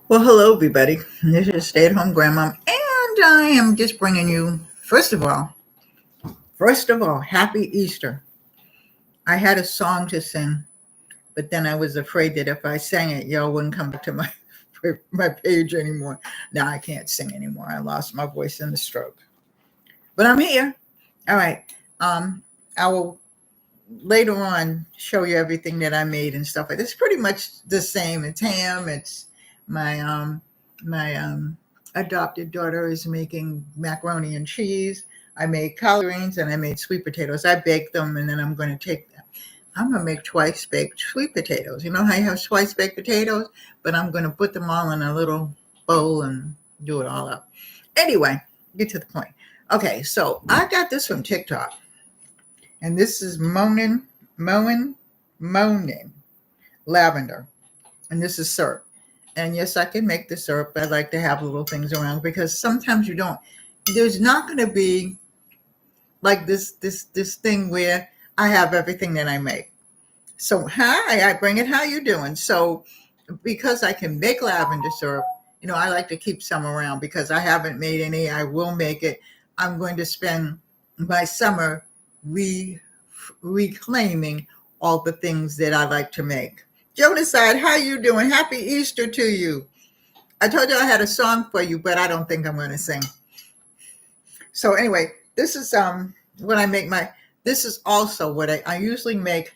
Well, hello, everybody. This is Stay at Home Grandma, and I am just bringing you, first of all, Happy Easter. I had a song to sing, but then I was afraid that if I sang it, y'all wouldn't come back to my my page anymore. Now I can't sing anymore. I lost my voice in the stroke, but I'm here. All right. I will later on show you everything that I made and stuff like this. It's pretty much the same. It's ham. It's my adopted daughter is making macaroni and cheese. I made collard greens and I made sweet potatoes. I baked them and then I'm going to take them. I'm going to make twice baked sweet potatoes. You know how you have twice baked potatoes? But I'm going to put them all in a little bowl and do it all up. Anyway, get to the point. Okay, so I got this from TikTok. And this is moaning lavender. And this is syrup. And yes, I can make the syrup. I like to have little things around because sometimes you don't. There's not going to be like this thing where I have everything that I make. So hi, I bring it. How you doing? So because I can make lavender syrup, I like to keep some around because I haven't made any. I will make it. I'm going to spend my summer reclaiming all the things that I like to make. Jonaside, how you doing? Happy Easter to you. I told you I had a song for you, but I don't think I'm going to sing. So anyway, this is what I make this is also what I usually make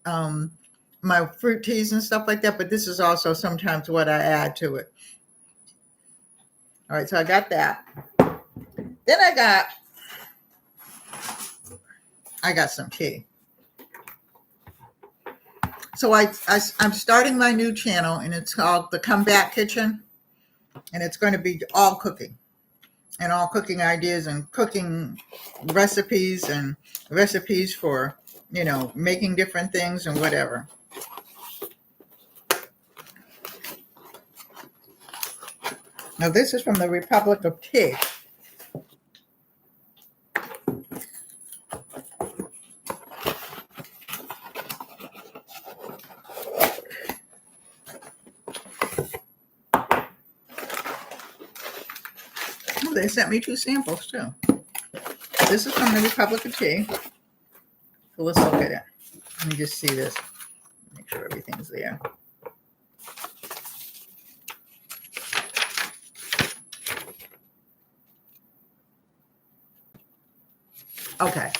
my fruit teas and stuff like that, but this is also sometimes what I add to it. All right, so I got that. Then I got some tea. So I'm starting my new channel, and it's called The Comeback Kitchen, and it's going to be all cooking and all cooking ideas and cooking recipes and recipes for, making different things and whatever. Now, this is from the Republic of Tea. They sent me 2 samples too. This is from the Republic of Tea. So let's look at it. Let me just see this. Make sure everything's there. Okay.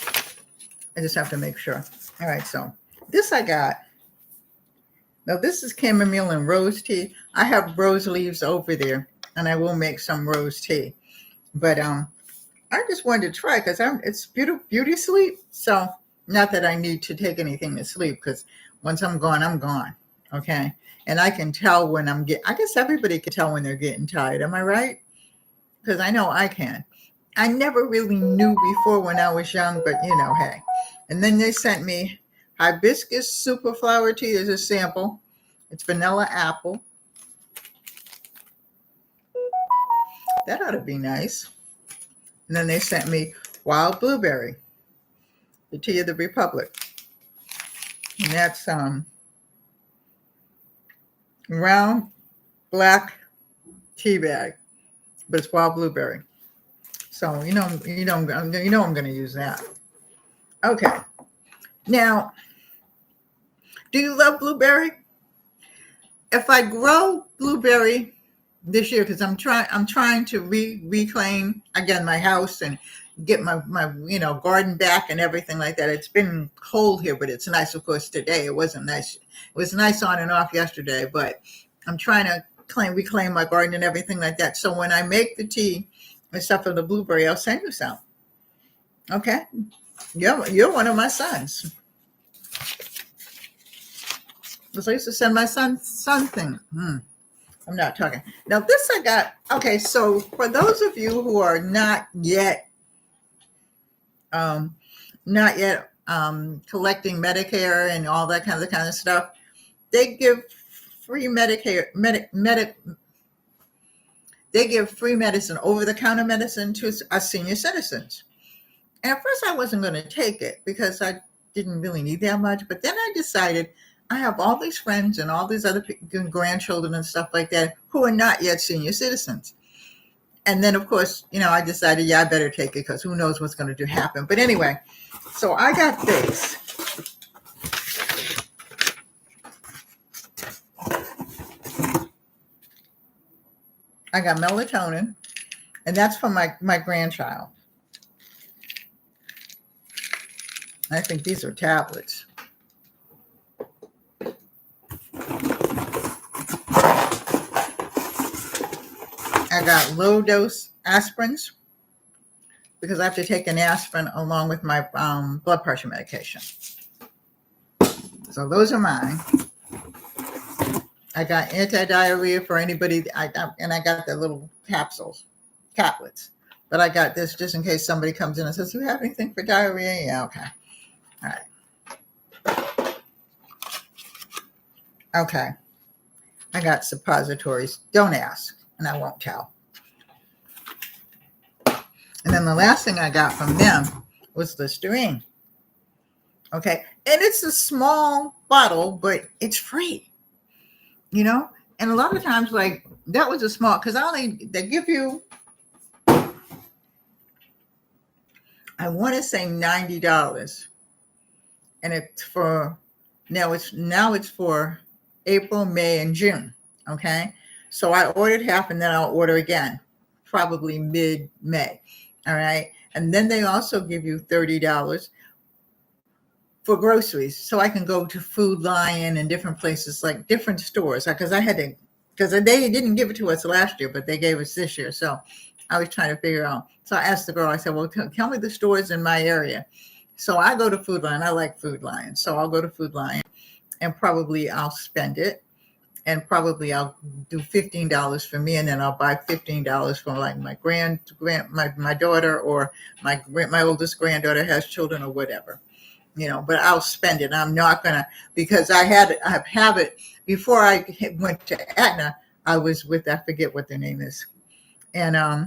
I just have to make sure. All right, so this I got. Now this is chamomile and rose tea. I have rose leaves over there, and I will make some rose tea. But I just wanted to try because it's beauty sleep. So not that I need to take anything to sleep because once I'm gone, I'm gone. Okay. And I can tell when I guess everybody can tell when they're getting tired. Am I right? Because I know I can. I never really knew before when I was young, but hey. And then they sent me hibiscus super flower tea as a sample. It's vanilla apple. That ought to be nice. And then they sent me wild blueberry, the tea of the Republic. And that's round black tea bag, but it's wild blueberry. So I'm going to use that. Okay. Now, do you love blueberry? If I grow blueberry this year, because I'm trying to reclaim again my house and get my garden back and everything like that. It's been cold here, but it's nice. Of course, today it wasn't nice. It was nice on and off yesterday, but I'm trying to reclaim my garden and everything like that. So when I make the tea and stuff of the blueberry, I'll send you some. Okay, you're one of my sons. Because I used to send my son thing. I'm not talking. Now this I got. Okay, so for those of you who are not yet collecting Medicare and all that kind of stuff, they give free they give free medicine, over-the-counter medicine to our senior citizens. And at first I wasn't going to take it because I didn't really need that much. But then I decided I have all these friends and all these other grandchildren and stuff like that who are not yet senior citizens. And then, of course, I decided, I better take it because who knows what's going to happen. But anyway, so I got this. I got melatonin, and that's for my grandchild. I think these are tablets. I got low dose aspirins because I have to take an aspirin along with my blood pressure medication. So those are mine. I got anti-diarrhea for anybody, and I got the little caplets. But I got this just in case somebody comes in and says, "Do you have anything for diarrhea?" Yeah, okay. All right. Okay. I got suppositories. Don't ask, and I won't tell. And then the last thing I got from them was Listerine. Okay. And it's a small bottle, but it's free. And a lot of times, like, that was a small, because they give you, I want to say $90. And it's for, now it's for April, May, and June. Okay. So I ordered half, and then I'll order again, probably mid-May. All right. And then they also give you $30 for groceries. So I can go to Food Lion and different places, like different stores. Because they didn't give it to us last year, but they gave us this year. So I was trying to figure out. So I asked the girl, I said, well, tell me the stores in my area. So I go to Food Lion. I like Food Lion. So I'll go to Food Lion and probably I'll spend it. And probably I'll do $15 for me, and then I'll buy $15 for like my daughter, or my oldest granddaughter has children or whatever, But I'll spend it. I'm not gonna, because I have it before I went to Aetna. I was with, I forget what their name is, and I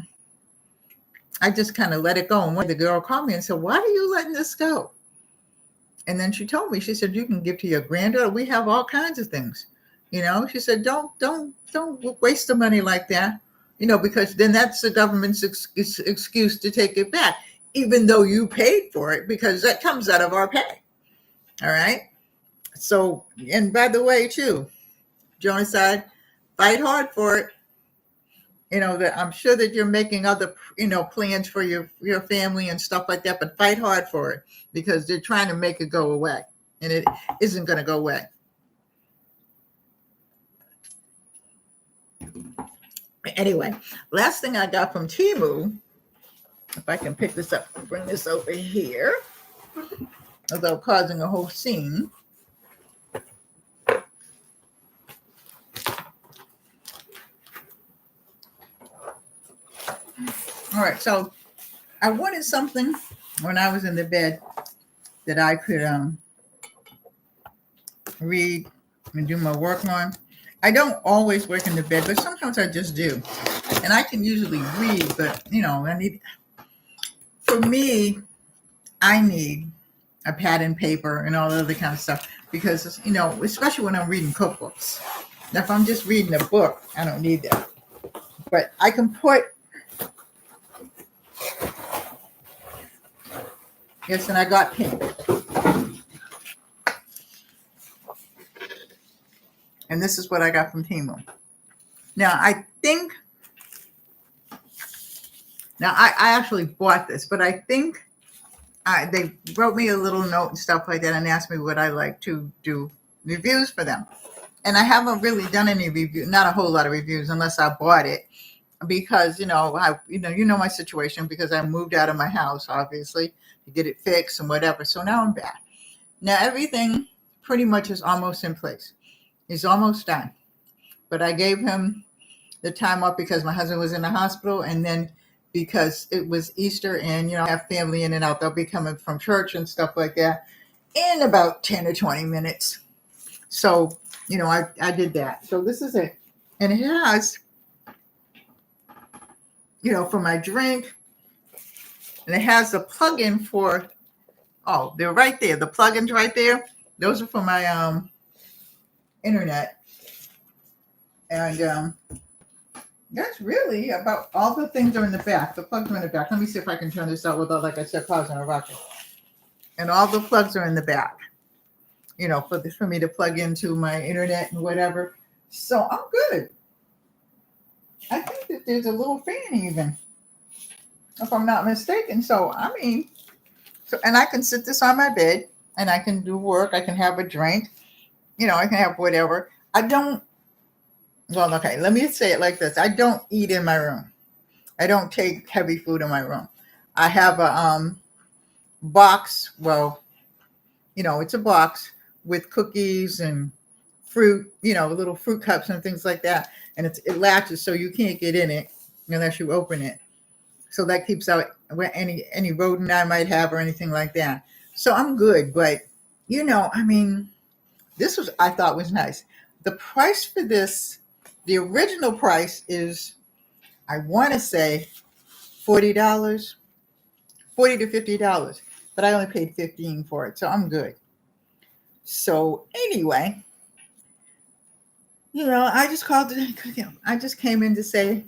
just kind of let it go. And one the girl called me and said, "Why are you letting this go?" And then she told me, she said, "You can give to your granddaughter. We have all kinds of things." She said, don't waste the money like that, because then that's the government's excuse to take it back, even though you paid for it, because that comes out of our pay. All right. So, and by the way, too, Jonah said, fight hard for it. That I'm sure that you're making other, plans for your family and stuff like that, but fight hard for it, because they're trying to make it go away, and it isn't going to go away. Anyway, last thing I got from Temu, if I can pick this up, bring this over here without causing a whole scene. All right, so I wanted something when I was in the bed that I could read and do my work on. I don't always work in the bed, but sometimes I just do. And I can usually read, but, I need a pad and paper and all the other kind of stuff, because, especially when I'm reading cookbooks. Now, if I'm just reading a book, I don't need that. But I can put, yes, and I got pink. And this is what I got from Temu. Now, I actually bought this, but I think they wrote me a little note and stuff like that and asked me would I like to do reviews for them. And I haven't really done any reviews, not a whole lot of reviews, unless I bought it, because, my situation, because I moved out of my house, obviously, to get it fixed and whatever. So now I'm back. Now everything pretty much is almost in place. He's almost done. But I gave him the time off because my husband was in the hospital, and then because it was Easter and, I have family in and out. They'll be coming from church and stuff like that in about 10 or 20 minutes. So, I did that. So this is it. And it has, for my drink, and it has a plug-in for, they're right there. The plugins right there. Those are for my internet. And that's really about all the things are in the back. The plugs are in the back. Let me see if I can turn this out without, like I said, pausing or rocking. And all the plugs are in the back, for me to plug into my internet and whatever. So I'm good. I think that there's a little fan even, if I'm not mistaken. So, and I can sit this on my bed and I can do work. I can have a drink, I can have whatever. Okay, let me say it like this. I don't eat in my room. I don't take heavy food in my room. I have a box. Well, it's a box with cookies and fruit, little fruit cups and things like that. And it latches so you can't get in it unless you open it. So that keeps out any rodent I might have or anything like that. So I'm good. But, this I thought was nice. The price for this, the original price is, I want to say $40, $40 to $50, but I only paid $15 for it. So I'm good. So anyway, I just called it. I just came in to say,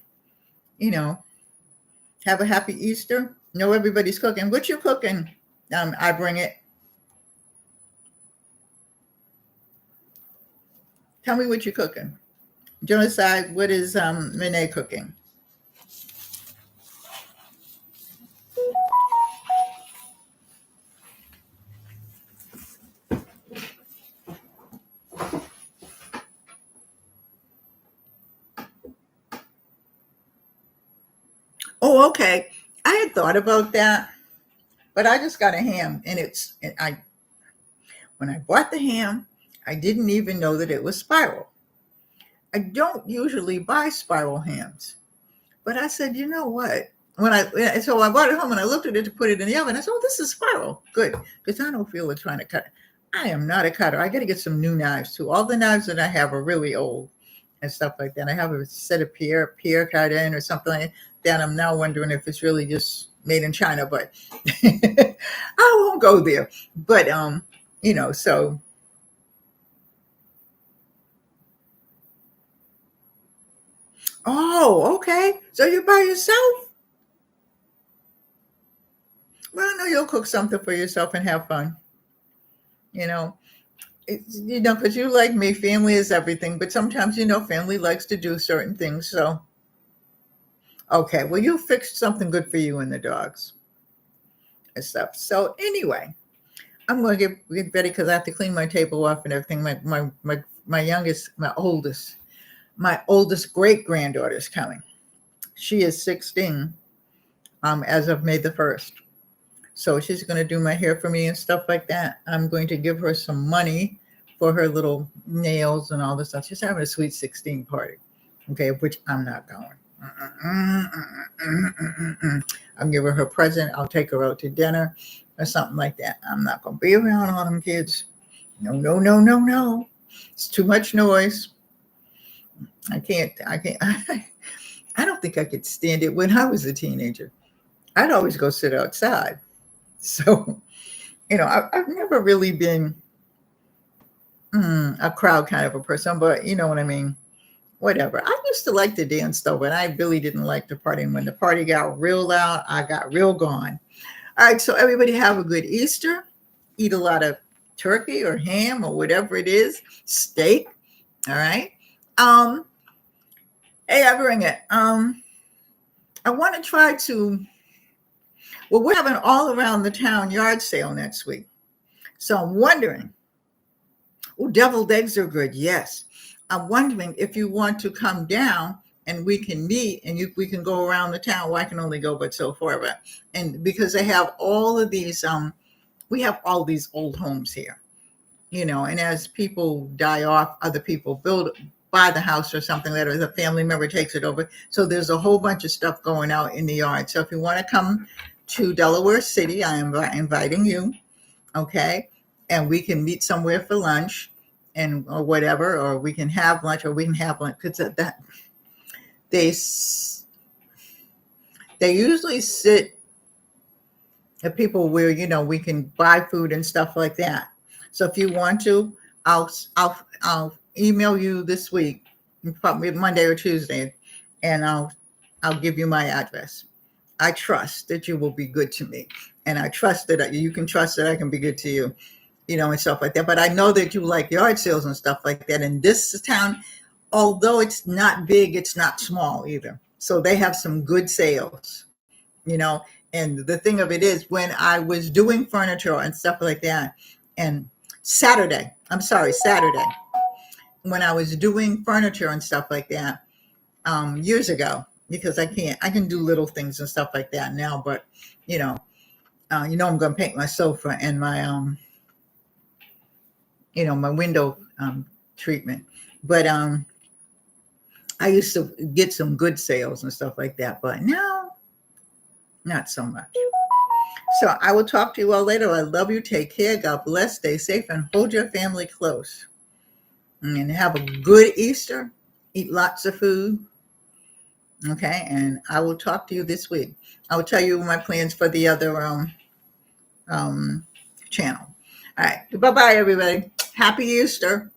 have a happy Easter. Know everybody's cooking. What you cooking? I bring it. Tell me what you're cooking. Genocide, what is Renee cooking? Oh, okay. I had thought about that, but I just got a ham, and when I bought the ham, I didn't even know that it was spiral. I don't usually buy spiral hams, but I said, you know what? So I brought it home and I looked at it to put it in the oven. I said, oh, this is spiral. Good, because I don't feel like trying to cut it. I am not a cutter. I got to get some new knives too. All the knives that I have are really old and stuff like that. I have a set of Pierre cut in or something like that. I'm now wondering if it's really just made in China, but I won't go there. But so. Oh, okay. So you're by yourself? Well, I know you'll cook something for yourself and have fun. Because you like me, family is everything. But sometimes, family likes to do certain things. So, okay. Well, you fixed something good for you and the dogs and stuff. So anyway, I'm going to get ready because I have to clean my table off and everything. My oldest great granddaughter is coming. She is 16 as of May the 1st. So she's going to do my hair for me and stuff like that. I'm going to give her some money for her little nails and all this stuff. She's having a sweet 16 party, okay, which I'm not going. I'll give her her present. I'll take her out to dinner or something like that. I'm not going to be around all them kids. No. It's too much noise. I can't. I don't think I could stand it when I was a teenager. I'd always go sit outside. So, I've never really been a crowd kind of a person, but you know what I mean? Whatever. I used to like to dance though, but I really didn't like the party. And when the party got real loud, I got real gone. All right. So everybody have a good Easter. Eat a lot of turkey or ham or whatever it is. Steak. All right. Hey, I bring it. I want to try to. Well, we're having an all around the town yard sale next week. So I'm wondering, deviled eggs are good. Yes. I'm wondering if you want to come down and we can meet and we can go around the town. Well, I can only go but so far. And because they have all of these, we have all these old homes here, and as people die off, other people buy the house or something that the family member takes it over. So there's a whole bunch of stuff going out in the yard. So if you want to come to Delaware City, I am inviting you. Okay. And we can meet somewhere for lunch or whatever, or we can have lunch because they usually sit at people where, we can buy food and stuff like that. So if you want to, I'll email you this week, probably Monday or Tuesday, and I'll give you my address. I trust that you will be good to me, and I trust that you can trust that I can be good to you, and stuff like that. But I know that you like yard sales and stuff like that. And this town, although it's not big, it's not small either. So they have some good sales, And the thing of it is, when I was doing furniture and stuff like that, and Saturday, when I was doing furniture and stuff like that, years ago, because I can do little things and stuff like that now, but I'm going to paint my sofa and my, my window treatment. But I used to get some good sales and stuff like that, but now, not so much. So I will talk to you all later. I love you. Take care. God bless. Stay safe and hold your family close. And have a good Easter. Eat lots of food. Okay. And I will talk to you this week. I will tell you my plans for the other channel. All right. Bye-bye, everybody. Happy Easter.